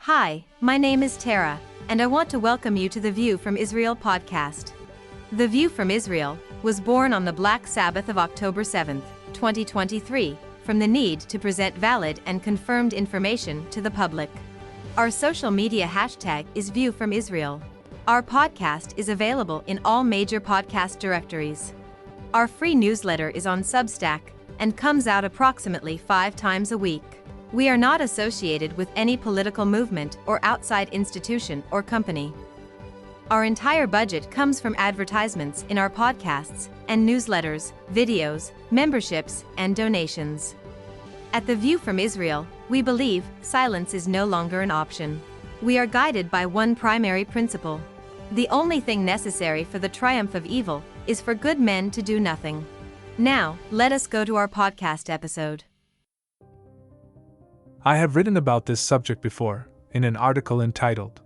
Hi, my name is Tara, and I want to welcome you to the View from Israel podcast. The View from Israel was born on the Black Sabbath of October 7, 2023, from the need to present valid and confirmed information to the public. Our social media hashtag is View from Israel. Our podcast is available in all major podcast directories. Our free newsletter is on Substack and comes out approximately 5 times a week. We are not associated with any political movement or outside institution or company. Our entire budget comes from advertisements in our podcasts and newsletters, videos, memberships, and donations. At The View from Israel, we believe silence is no longer an option. We are guided by one primary principle. The only thing necessary for the triumph of evil is for good men to do nothing. Now, let us go to our podcast episode. I have written about this subject before, in an article entitled,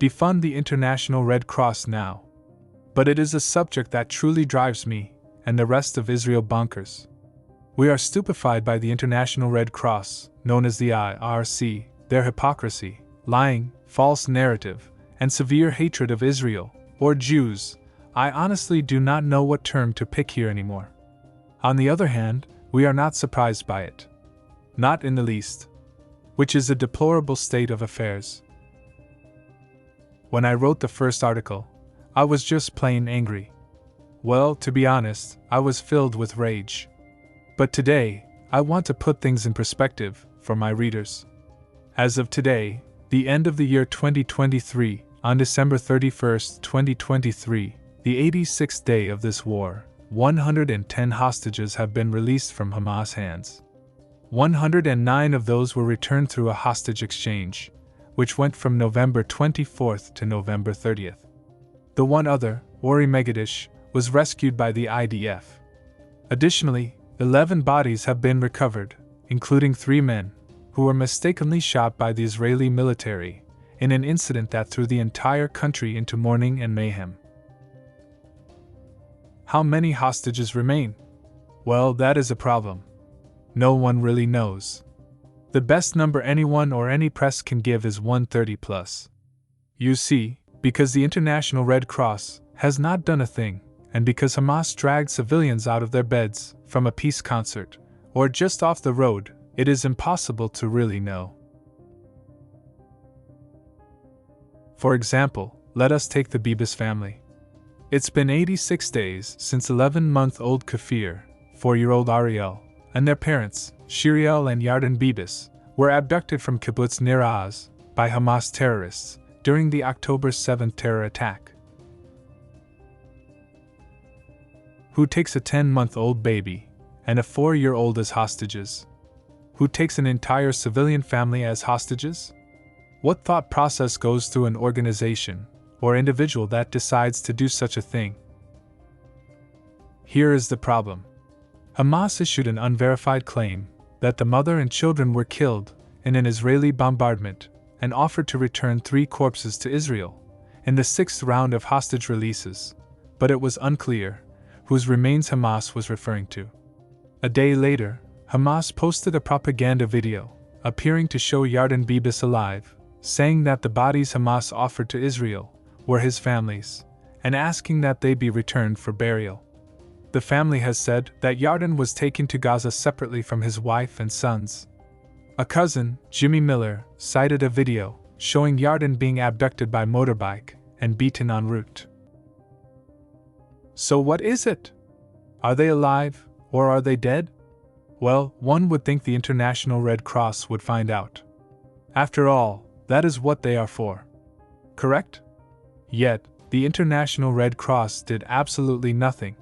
Defund the International Red Cross Now. But it is a subject that truly drives me, and the rest of Israel bonkers. We are stupefied by the International Red Cross, known as the IRC, their hypocrisy, lying, false narrative, and severe hatred of Israel, or Jews. I honestly do not know what term to pick here anymore. On the other hand, we are not surprised by it. Not in the least. Which is a deplorable state of affairs. When I wrote the first article, I was just plain angry. Well, to be honest, I was filled with rage. But today, I want to put things in perspective for my readers. As of today, the end of the year 2023, on December 31st, 2023, the 86th day of this war, 110 hostages have been released from Hamas' hands. 109 of those were returned through a hostage exchange, which went from November 24th to November 30th. The one other, Ori Megadish, was rescued by the IDF. Additionally, 11 bodies have been recovered, including 3 men, who were mistakenly shot by the Israeli military, in an incident that threw the entire country into mourning and mayhem. How many hostages remain? Well, that is a problem. No one really knows. The best number anyone or any press can give is 130 plus. You see, because the International Red Cross has not done a thing, and because Hamas dragged civilians out of their beds from a peace concert, or just off the road, it is impossible to really know. For example, let us take the Bibas family. It's been 86 days since 11-month-old Kafir, 4-year-old Ariel, and their parents, Shiriel and Yarden Bibas, were abducted from Kibbutz Nir Oz by Hamas terrorists during the October 7th terror attack. Who takes a 10-month-old baby and a 4-year-old as hostages? Who takes an entire civilian family as hostages? What thought process goes through an organization or individual that decides to do such a thing? Here is the problem. Hamas issued an unverified claim that the mother and children were killed in an Israeli bombardment and offered to return 3 corpses to Israel in the 6th round of hostage releases, but it was unclear whose remains Hamas was referring to. A day later, Hamas posted a propaganda video appearing to show Yarden Bibas alive, saying that the bodies Hamas offered to Israel were his family's, and asking that they be returned for burial. The family has said that Yarden was taken to Gaza separately from his wife and sons. A cousin, Jimmy Miller, cited a video showing Yarden being abducted by motorbike and beaten en route. So what is it? Are they alive, or are they dead? Well, one would think the International Red Cross would find out. After all, that is what they are for. Correct? Yet, the International Red Cross did absolutely nothing.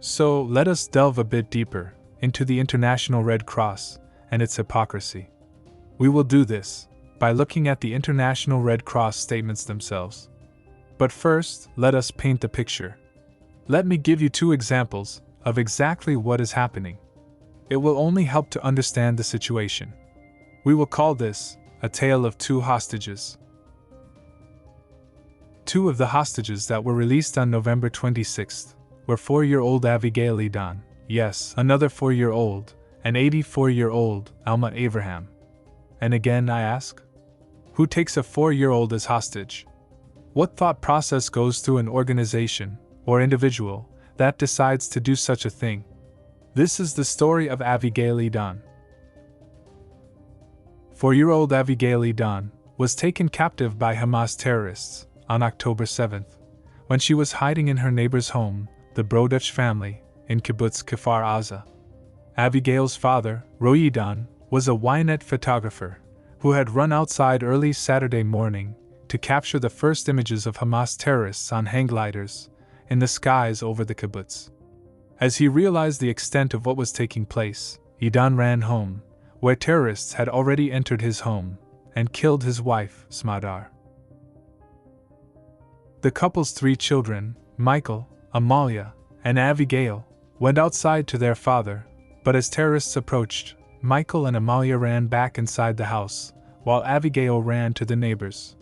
So let us delve a bit deeper into the International Red Cross and its hypocrisy. We will do this by looking at the International Red Cross statements themselves. But first, let us paint the picture. Let me give you 2 examples of exactly what is happening. It will only help to understand the situation. We will call this a tale of 2 hostages. 2 of the hostages that were released on November 26th were 4-year-old Avigail Edan, yes, another 4-year-old, and 84-year-old Alma Abraham. And again I ask, who takes a 4-year-old as hostage? What thought process goes through an organization or individual that decides to do such a thing? This is the story of Abigail Edan. 4-year-old Abigail Edan was taken captive by Hamas terrorists on October 7th, when she was hiding in her neighbor's home, the Brodach family, in Kibbutz Kfar Aza. Abigail's father, Roy Edan, was a Ynet photographer who had run outside early Saturday morning to capture the first images of Hamas terrorists on hang gliders in the skies over the kibbutz. As he realized the extent of what was taking place, Edan ran home, where terrorists had already entered his home and killed his wife, Smadar. The couple's 3 children, Michael, Amalia, and Abigail, went outside to their father, but as terrorists approached, Michael and Amalia ran back inside the house, while Abigail ran to the neighbors.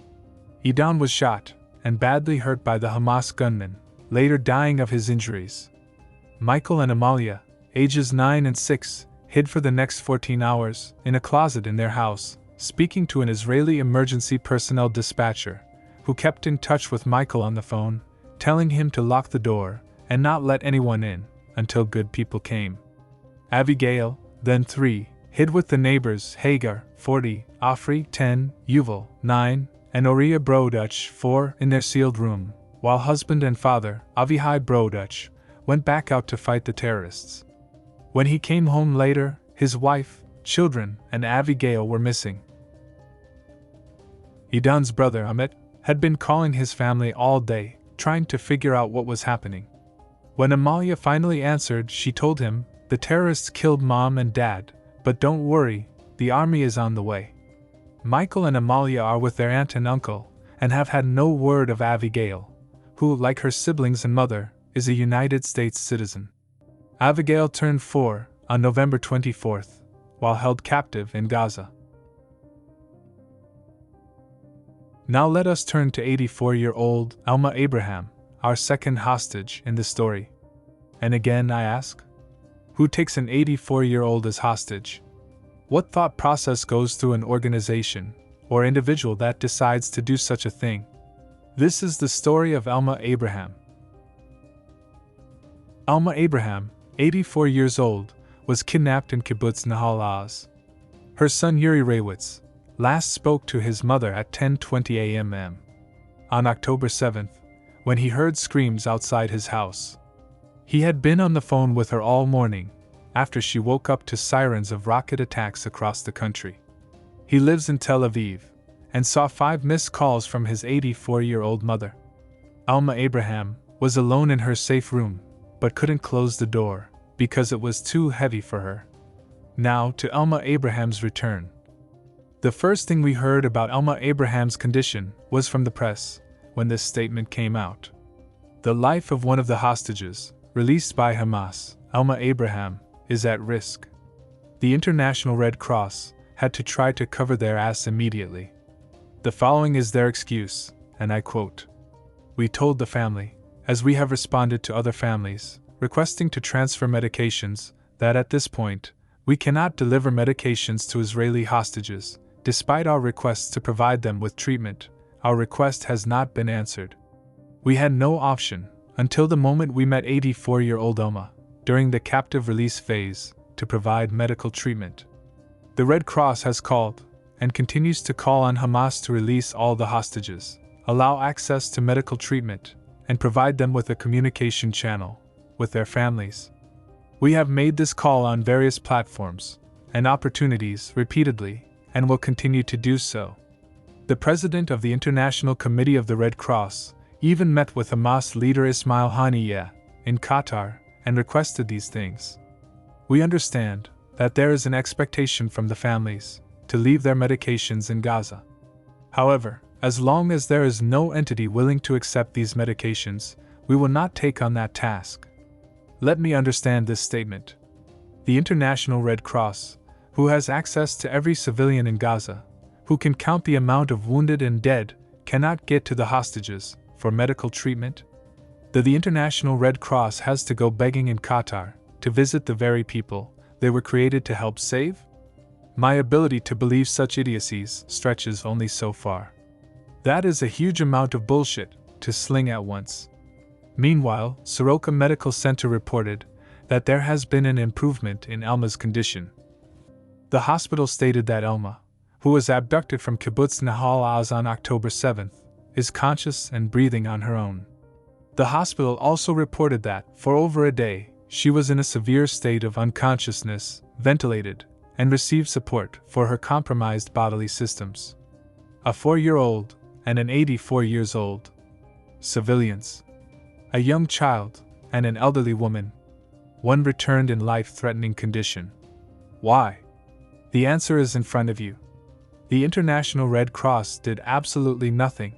Edan was shot and badly hurt by the Hamas gunman, later dying of his injuries. Michael and Amalia, ages 9 and 6, hid for the next 14 hours in a closet in their house, speaking to an Israeli emergency personnel dispatcher, who kept in touch with Michael on the phone, telling him to lock the door and not let anyone in until good people came. Abigail, then 3, hid with the neighbors Hagar, 40, Afri, 10, Yuval, 9, and Oriya Brodach, 4, in their sealed room, while husband and father, Avihai Brodach, went back out to fight the terrorists. When he came home later, his wife, children, and Abigail were missing. Edan's brother, Amit, had been calling his family all day, trying to figure out what was happening. When Amalia finally answered, she told him, "The terrorists killed Mom and Dad, but don't worry, the army is on the way." Michael and Amalia are with their aunt and uncle, and have had no word of Abigail, who, like her siblings and mother, is a United States citizen. Abigail turned 4 on November 24th, while held captive in Gaza. Now let us turn to 84-year-old Alma Abraham, our second hostage in the story. And again I ask, who takes an 84-year-old as hostage? What thought process goes through an organization or individual that decides to do such a thing? This is the story of Alma Abraham. Alma Abraham, 84 years old, was kidnapped in Kibbutz Nahal Oz. Her son Yuri Raywitz last spoke to his mother at 10:20 a.m. on October 7th, when he heard screams outside his house. He had been on the phone with her all morning, after she woke up to sirens of rocket attacks across the country. He lives in Tel Aviv, and saw 5 missed calls from his 84-year-old mother. Alma Abraham was alone in her safe room, but couldn't close the door, because it was too heavy for her. Now to Alma Abraham's return. The first thing we heard about Alma Abraham's condition was from the press, when this statement came out. The life of one of the hostages, released by Hamas, Alma Abraham, is at risk. The International Red Cross had to try to cover their ass immediately. The following is their excuse, and I quote, "We told the family, as we have responded to other families, requesting to transfer medications, that at this point, we cannot deliver medications to Israeli hostages. Despite our requests to provide them with treatment, our request has not been answered. We had no option, until the moment we met 84-year-old Alma, during the captive release phase, to provide medical treatment. The Red Cross has called, and continues to call on Hamas to release all the hostages, allow access to medical treatment, and provide them with a communication channel with their families. We have made this call on various platforms and opportunities repeatedly, and will continue to do so. The president of the International Committee of the Red Cross even met with Hamas leader Ismail Haniyeh in Qatar and requested these things. We understand that there is an expectation from the families to leave their medications in Gaza. However, as long as there is no entity willing to accept these medications, we will not take on that task. Let me understand this statement. The International Red Cross, who has access to every civilian in Gaza, who can count the amount of wounded and dead, cannot get to the hostages for medical treatment? The International Red Cross has to go begging in Qatar to visit the very people they were created to help save? My ability to believe such idiocies stretches only so far. That is a huge amount of bullshit to sling at once. Meanwhile, Soroka Medical Center reported that there has been an improvement in Elma's condition. The hospital stated that Elma, who was abducted from Kibbutz Nahal Oz on October 7th, is conscious and breathing on her own. The hospital also reported that, for over a day, she was in a severe state of unconsciousness, ventilated, and received support for her compromised bodily systems. A 4-year-old and an 84 years old. Civilians. A young child and an elderly woman. One returned in life-threatening condition. Why? The answer is in front of you. The International Red Cross did absolutely nothing.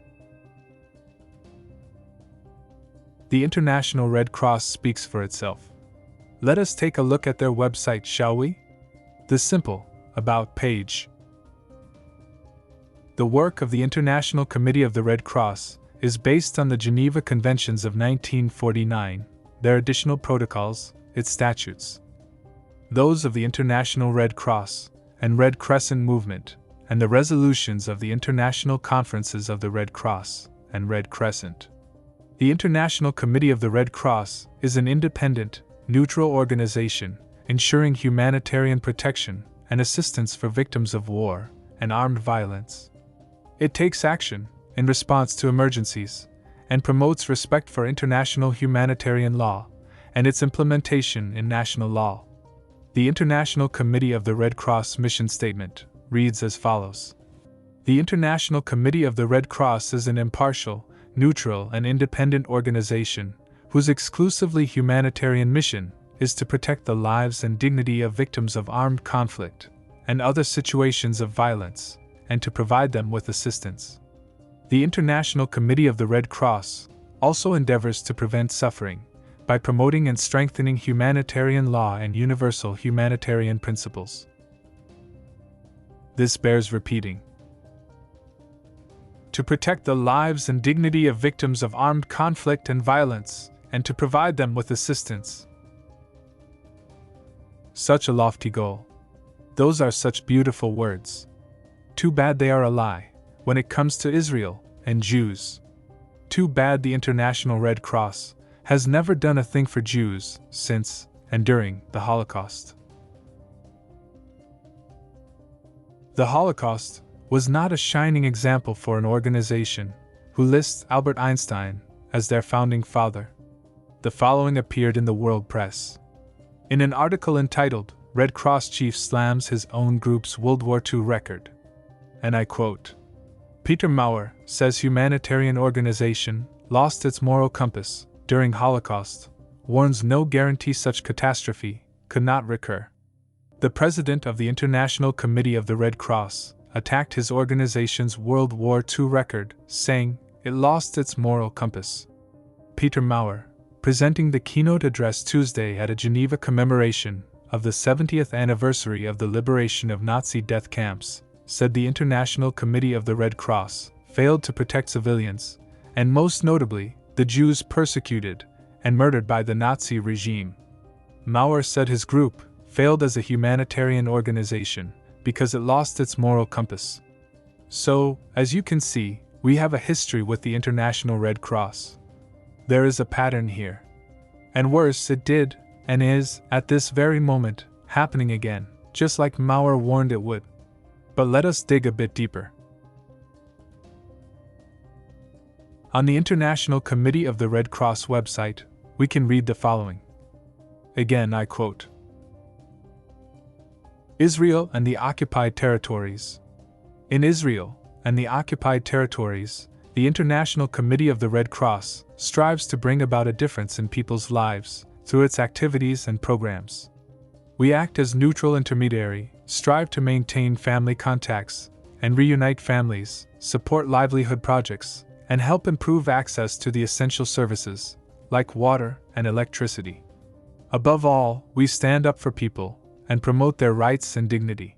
The International Red Cross speaks for itself. Let us take a look at their website, shall we? The simple About page. The work of the International Committee of the Red Cross is based on the Geneva Conventions of 1949, their additional protocols, its statutes. Those of the International Red Cross and Red Crescent Movement, and the resolutions of the International Conferences of the Red Cross and Red Crescent. The International Committee of the Red Cross is an independent, neutral organization ensuring humanitarian protection and assistance for victims of war and armed violence. It takes action in response to emergencies and promotes respect for international humanitarian law and its implementation in national law. The International Committee of the Red Cross mission statement reads as follows. The International Committee of the Red Cross is an impartial, neutral, and independent organization whose exclusively humanitarian mission is to protect the lives and dignity of victims of armed conflict and other situations of violence, and to provide them with assistance. The International Committee of the Red Cross also endeavors to prevent suffering by promoting and strengthening humanitarian law and universal humanitarian principles. This bears repeating. To protect the lives and dignity of victims of armed conflict and violence, and to provide them with assistance. Such a lofty goal. Those are such beautiful words. Too bad they are a lie when it comes to Israel and Jews. Too bad the International Red Cross has never done a thing for Jews since and during the Holocaust. The Holocaust was not a shining example for an organization who lists Albert Einstein as their founding father. The following appeared in the world press. In an article entitled, Red Cross Chief Slams His Own Group's World War II Record. And I quote, Peter Maurer says humanitarian organization lost its moral compass during Holocaust, warns no guarantee such catastrophe could not recur. The president of the International Committee of the Red Cross attacked his organization's World War II record, saying it lost its moral compass. Peter Maurer, presenting the keynote address Tuesday at a Geneva commemoration of the 70th anniversary of the liberation of Nazi death camps, said the International Committee of the Red Cross failed to protect civilians, and most notably, the Jews persecuted and murdered by the Nazi regime. Maurer said his group failed as a humanitarian organization because it lost its moral compass. So, as you can see, we have a history with the International Red Cross. There is a pattern here. And worse, it did, and is, at this very moment, happening again, just like Maurer warned it would. But let us dig a bit deeper. On the International Committee of the Red Cross website, we can read the following. Again, I quote. Israel and the occupied territories. In Israel and the occupied territories, the International Committee of the Red Cross strives to bring about a difference in people's lives through its activities and programs. We act as neutral intermediary, strive to maintain family contacts and reunite families, support livelihood projects, and help improve access to the essential services, like water and electricity. Above all, we stand up for people and promote their rights and dignity.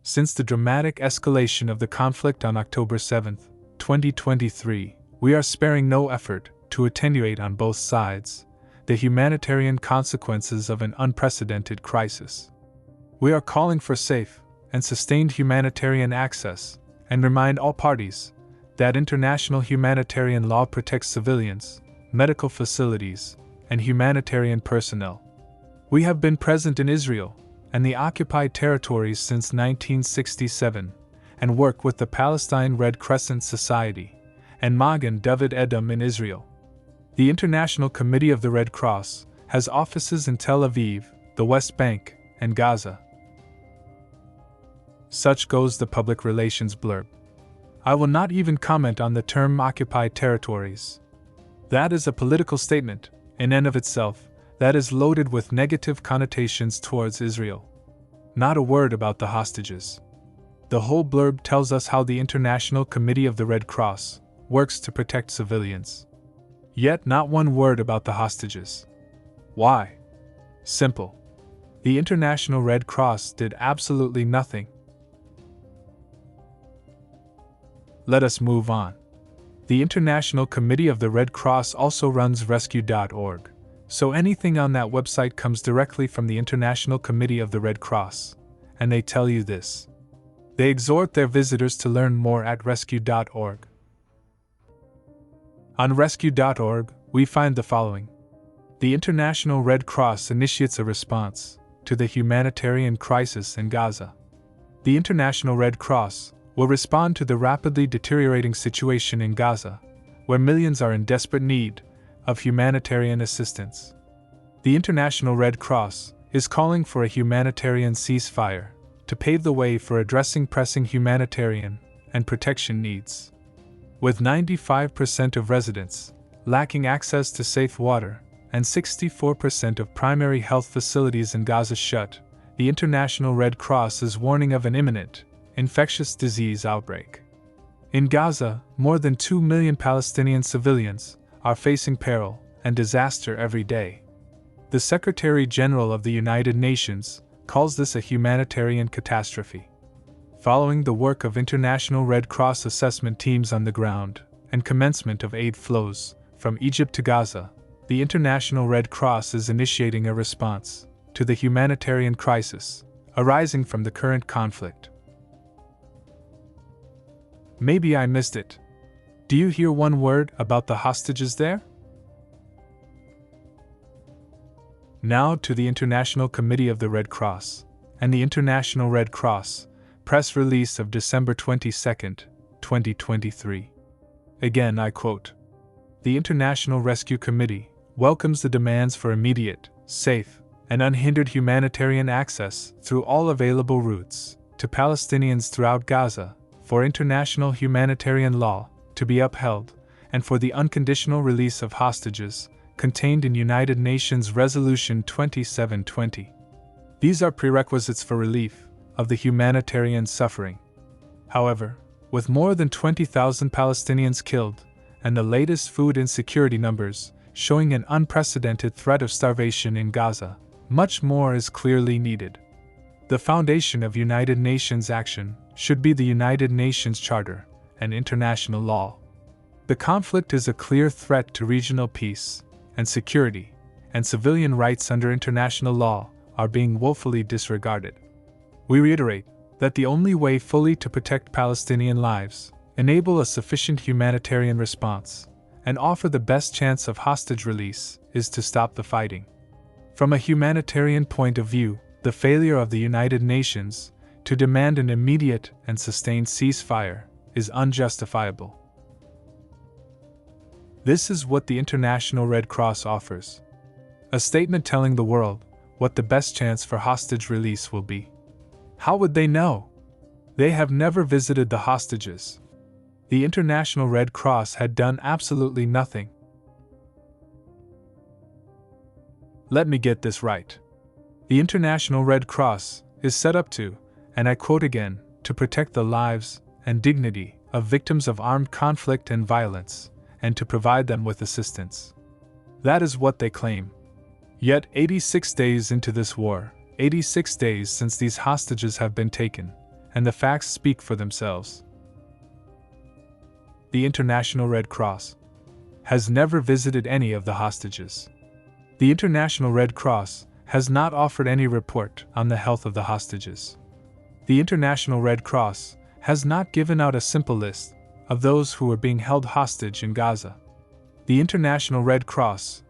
Since the dramatic escalation of the conflict on October 7, 2023, we are sparing no effort to attenuate on both sides the humanitarian consequences of an unprecedented crisis. We are calling for safe and sustained humanitarian access and remind all parties that international humanitarian law protects civilians, medical facilities, and humanitarian personnel. We have been present in Israel and the occupied territories since 1967 and work with the Palestine Red Crescent Society and Magen David Edom in Israel. The International Committee of the Red Cross has offices in Tel Aviv, the West Bank, and Gaza. Such goes the public relations blurb. I will not even comment on the term occupied territories. That is a political statement, in and of itself, that is loaded with negative connotations towards Israel. Not a word about the hostages. The whole blurb tells us how the International Committee of the Red Cross works to protect civilians. Yet not one word about the hostages. Why? Simple. The International Red Cross did absolutely nothing. Let us move on. The International Committee of the Red Cross also runs rescue.org, so anything on that website comes directly from the International Committee of the Red Cross, and they tell you this. They exhort their visitors to learn more at rescue.org. On rescue.org, we find the following. The International Red Cross initiates a response to the humanitarian crisis in Gaza. The International Red Cross will respond to the rapidly deteriorating situation in Gaza, where millions are in desperate need of humanitarian assistance. The International Red Cross is calling for a humanitarian ceasefire to pave the way for addressing pressing humanitarian and protection needs. With 95% of residents lacking access to safe water and 64% of primary health facilities in Gaza shut, the International Red Cross is warning of an imminent infectious disease outbreak. In Gaza, more than 2 million Palestinian civilians are facing peril and disaster every day. The Secretary General of the United Nations calls this a humanitarian catastrophe. Following the work of International Red Cross assessment teams on the ground and commencement of aid flows from Egypt to Gaza, the International Red Cross is initiating a response to the humanitarian crisis arising from the current conflict. Maybe I missed it. Do you hear one word about the hostages there? Now to the International Committee of the Red Cross and the International Red Cross press release of December 22, 2023. Again, I quote, "The International Rescue Committee welcomes the demands for immediate, safe, and unhindered humanitarian access through all available routes to Palestinians throughout Gaza, for international humanitarian law to be upheld, and for the unconditional release of hostages contained in United Nations Resolution 2720. These are prerequisites for relief of the humanitarian suffering. However, with more than 20,000 Palestinians killed, and the latest food insecurity numbers showing an unprecedented threat of starvation in Gaza, much more is clearly needed. The foundation of United Nations action should be the United Nations Charter and international law. The conflict is a clear threat to regional peace and security, and civilian rights under international law are being woefully disregarded. We reiterate that the only way fully to protect Palestinian lives, enable a sufficient humanitarian response, and offer the best chance of hostage release is to stop the fighting. From a humanitarian point of view, the failure of the United Nations to demand an immediate and sustained ceasefire is unjustifiable. This is what the International Red Cross offers. A statement telling the world what the best chance for hostage release will be. How would they know? They have never visited the hostages. The International Red Cross had done absolutely nothing. Let me get this right. The International Red Cross is set up to, and I quote again, to protect the lives and dignity of victims of armed conflict and violence, and to provide them with assistance. That is what they claim. Yet 86 days into this war, 86 days since these hostages have been taken, and the facts speak for themselves. The International Red Cross has never visited any of the hostages. The International Red Cross has not offered any report on the health of the hostages. The International Red Cross has not given out a simple list of those who were being held hostage in Gaza. The International Red Cross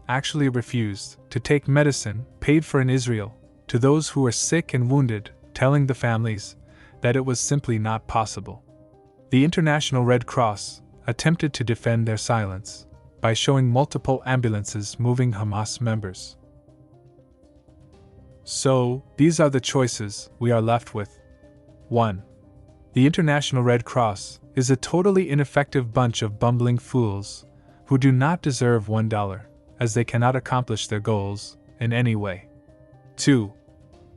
actually refused to take medicine paid for in Israel to those who were sick and wounded, telling the families that it was simply not possible. The International Red Cross attempted to defend their silence by showing multiple ambulances moving Hamas members. So, these are the choices we are left with. 1. The International Red Cross is a totally ineffective bunch of bumbling fools who do not deserve $1, as they cannot accomplish their goals in any way. 2.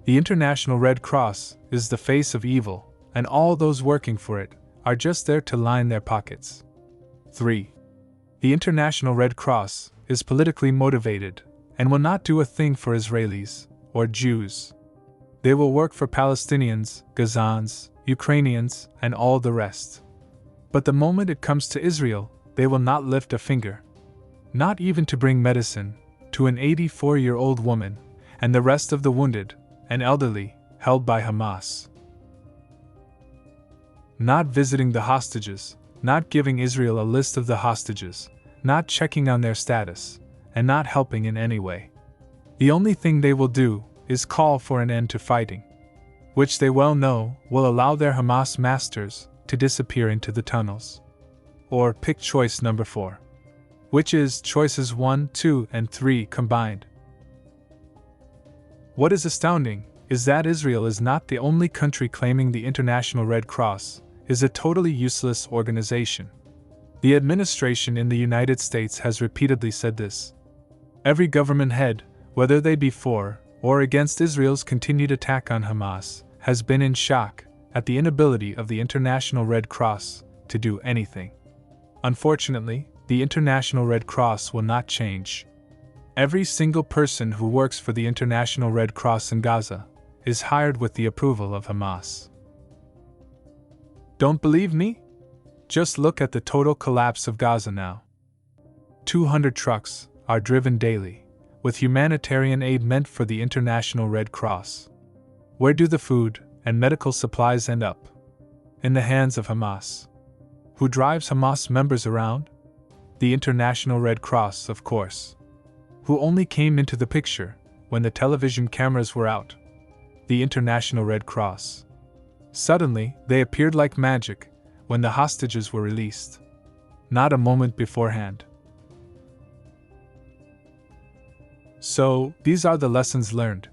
The International Red Cross is the face of evil, and all those working for it are just there to line their pockets. 3. The International Red Cross is politically motivated and will not do a thing for Israelis or Jews. They will work for Palestinians, Gazans, Ukrainians, and all the rest. But the moment it comes to Israel, they will not lift a finger. Not even to bring medicine to an 84-year-old woman and the rest of the wounded and elderly held by Hamas. Not visiting the hostages, not giving Israel a list of the hostages, not checking on their status, and not helping in any way. The only thing they will do is call for an end to fighting, which they well know will allow their Hamas masters to disappear into the tunnels. Or pick choice number 4, which is choices 1, 2, and 3 combined. What is astounding is that Israel is not the only country claiming the International Red Cross is a totally useless organization. The administration in the United States has repeatedly said this. Every government head, whether they be for or against Israel's continued attack on Hamas, has been in shock at the inability of the International Red Cross to do anything. Unfortunately, the International Red Cross will not change. Every single person who works for the International Red Cross in Gaza is hired with the approval of Hamas. Don't believe me? Just look at the total collapse of Gaza now. 200 trucks are driven daily, with humanitarian aid meant for the International Red Cross. Where do the food and medical supplies end up? In the hands of Hamas. Who drives Hamas members around? The International Red Cross, of course. Who only came into the picture when the television cameras were out? The International Red Cross. Suddenly, they appeared like magic when the hostages were released. Not a moment beforehand. So, these are the lessons learned.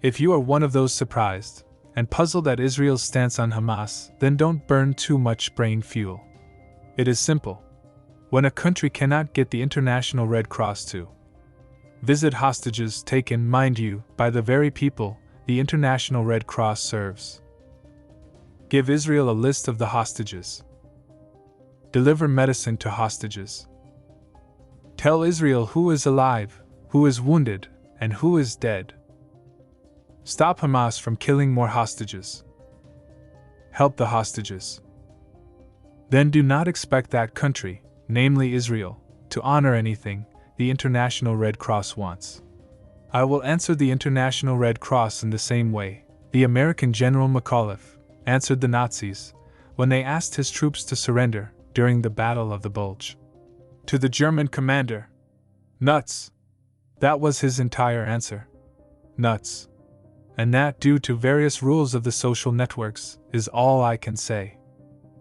If you are one of those surprised and puzzled at Israel's stance on Hamas, then don't burn too much brain fuel. It is simple. When a country cannot get the International Red Cross to visit hostages taken, mind you, by the very people the International Red Cross serves. Give Israel a list of the hostages. Deliver medicine to hostages. Tell Israel who is alive, who is wounded, and who is dead. Stop Hamas from killing more hostages. Help the hostages. Then do not expect that country, namely Israel, to honor anything the International Red Cross wants. I will answer the International Red Cross in the same way the American General McAuliffe answered the Nazis when they asked his troops to surrender during the Battle of the Bulge. To the German commander, nuts. That was his entire answer. Nuts. And that, due to various rules of the social networks, is all I can say.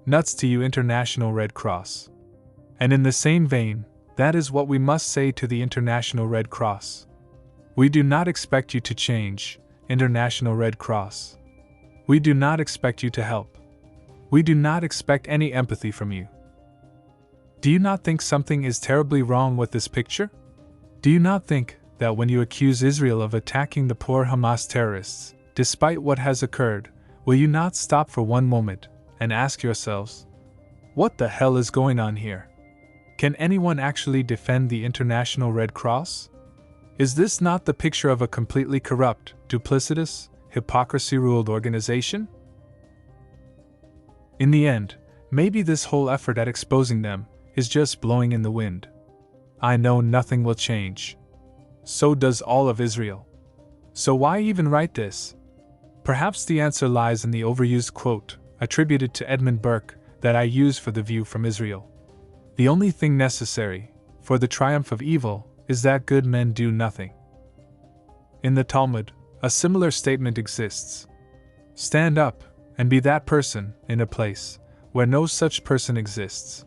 Nuts to you, International Red Cross. And in the same vein, that is what we must say to the International Red Cross. We do not expect you to change, International Red Cross. We do not expect you to help. We do not expect any empathy from you. Do you not think something is terribly wrong with this picture? Do you not think that when you accuse Israel of attacking the poor Hamas terrorists, despite what has occurred, will you not stop for one moment and ask yourselves, what the hell is going on here? Can anyone actually defend the International Red Cross? Is this not the picture of a completely corrupt, duplicitous, hypocrisy-ruled organization? In the end, maybe this whole effort at exposing them is just blowing in the wind. I know nothing will change. So does all of Israel. So why even write this? Perhaps the answer lies in the overused quote, attributed to Edmund Burke, that I use for the view from Israel. The only thing necessary for the triumph of evil is that good men do nothing. In the Talmud, a similar statement exists. Stand up and be that person in a place where no such person exists.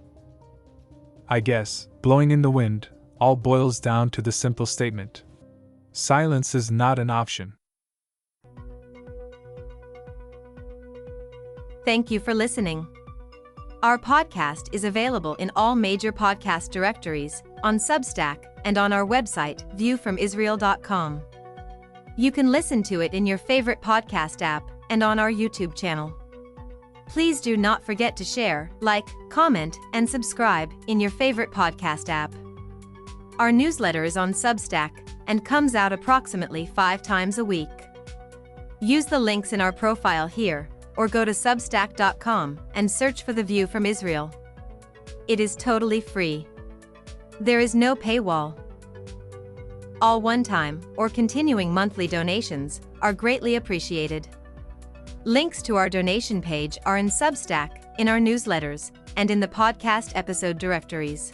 I guess, blowing in the wind, all boils down to the simple statement: silence is not an option. Thank you for listening. Our podcast is available in all major podcast directories, on Substack, and on our website, viewfromisrael.com. You can listen to it in your favorite podcast app and on our YouTube channel. Please do not forget to share, like, comment, and subscribe in your favorite podcast app. Our newsletter is on Substack and comes out approximately 5 times a week. Use the links in our profile here, or go to substack.com and search for The View from Israel. It is totally free. There is no paywall. All one-time or continuing monthly donations are greatly appreciated. Links to our donation page are in Substack, in our newsletters, and in the podcast episode directories.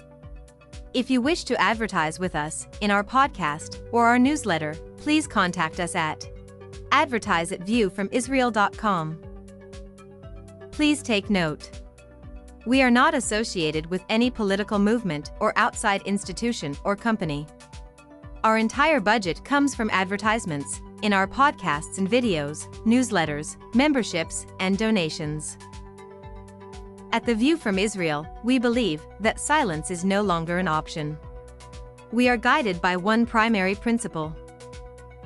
If you wish to advertise with us in our podcast or our newsletter, please contact us at advertise@viewfromisrael.com. Please take note. We are not associated with any political movement or outside institution or company. Our entire budget comes from advertisements in our podcasts and videos, newsletters, memberships, and donations. At The View from Israel, we believe that silence is no longer an option. We are guided by one primary principle.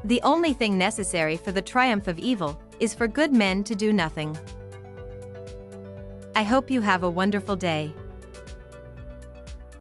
The only thing necessary for the triumph of evil is for good men to do nothing. I hope you have a wonderful day.